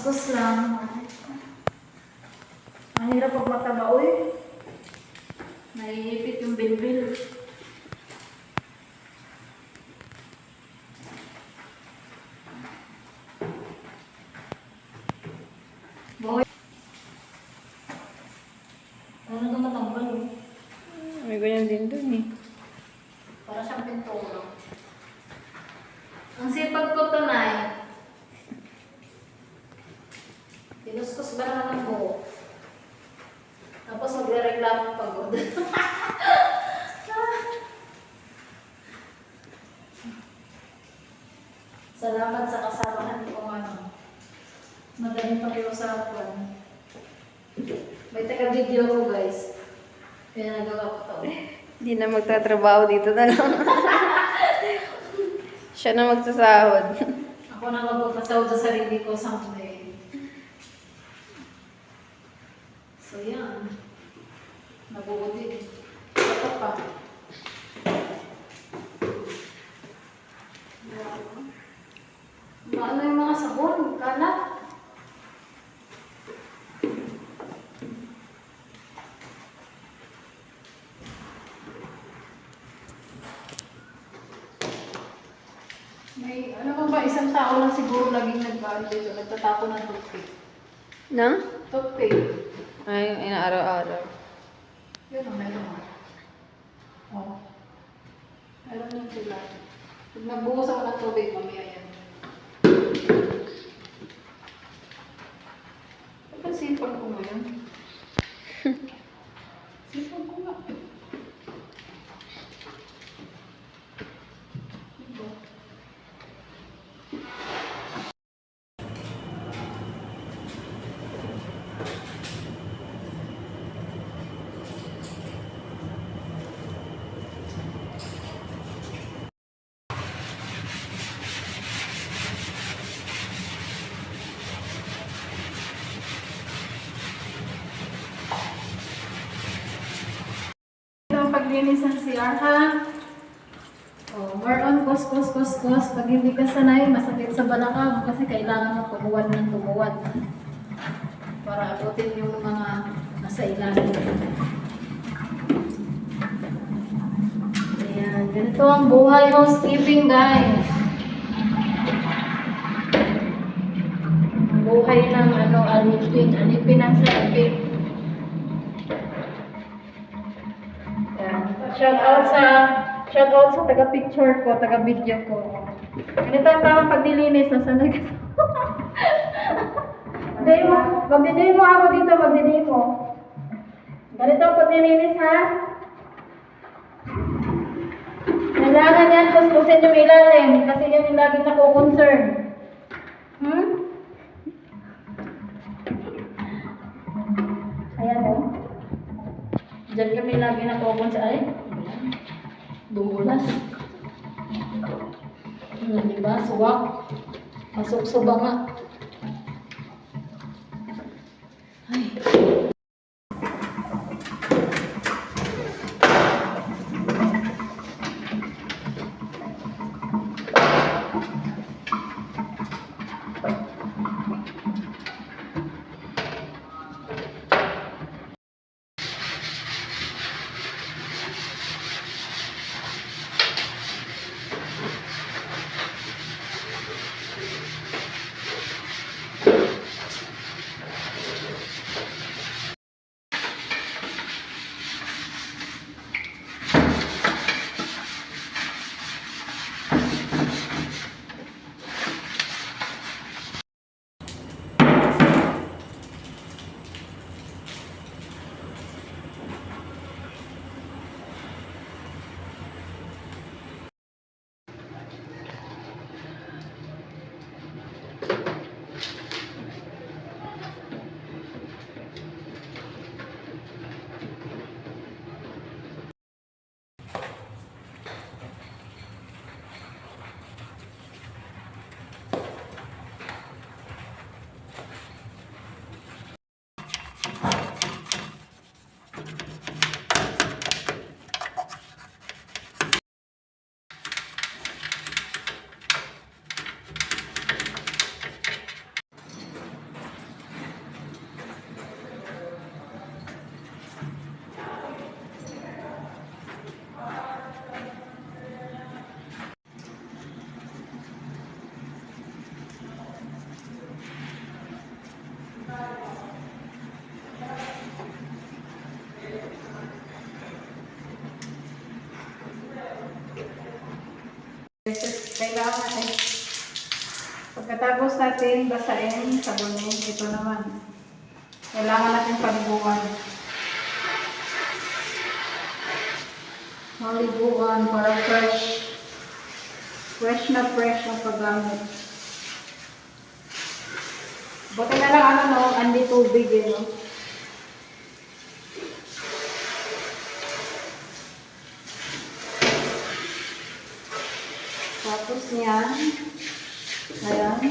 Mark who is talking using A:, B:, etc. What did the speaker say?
A: Kuskus lang. Ang hirap pag mataba, uy. Naiipit yung bilbil. Boy. Ano ito matambal, eh?
B: May ganyan din dun eh.
A: Para siyang pintura. Ang sipag ko to, Nay. Pinuskus ba naman ang buhok? Tapos magre-reklamo pagod. Salamat sa kasamahan ko, ano. Madaling pakiusapan. May taga-video ko, guys. Kaya nagawa ko to.
B: Hindi na magtatrabaho dito na lang. Siya na magsasahod.
A: Ako na magpapasahod sa sarili ko someday. So, yan. Nabubuti. Ito pa. Ano yung mga sabon? Kalat? May, ano ba, isang tao lang siguro laging nagkaano dito, nagtatapon ng toothpick.
B: Na?
A: Toothpick.
B: Ay, inaaraw-araw.
A: Yun ang meron mo. Oh. Meron yung sila. Pag nagbuhos ako ng tubig, mamaya yan. Ba't sipag ko ngayon? Sipag ko nga. Diba? Ito ang paglinis ng CR, ha? Oh, more on kus. Pag hindi ka sanay, masakit sa balakang kasi kailangan mo tumuwad ng tumuwad para abutin yung mga nasa ilalim. Ayan, ganito ang buhay housekeeping, guys. Buhay ng alipin ang salapin. Shout out sa taga-picture ko, taga-video ko. Ganito ang tamang paglilinis, nasanay ka sa... Magdidemo ako dito, magdidemo. Ganito ang paglilinis, ha? Kailangan yan, kuskusin yung ilalim, kasi yan yung laging nako-concern. Ayan, o. Diyan kami lagi nako-concern. Ay, dumulas. Diba? Suwak. Masuksuba nga. Ay. Kailangan eh. Pagkatapos natin basahin, sabunin, ito naman. Kailangan natin paliguan. Maliguan para fresh. Fresh na ang paggamit. Buti na lang ano no, andi tubig eh no. Tapos niyan, ayan.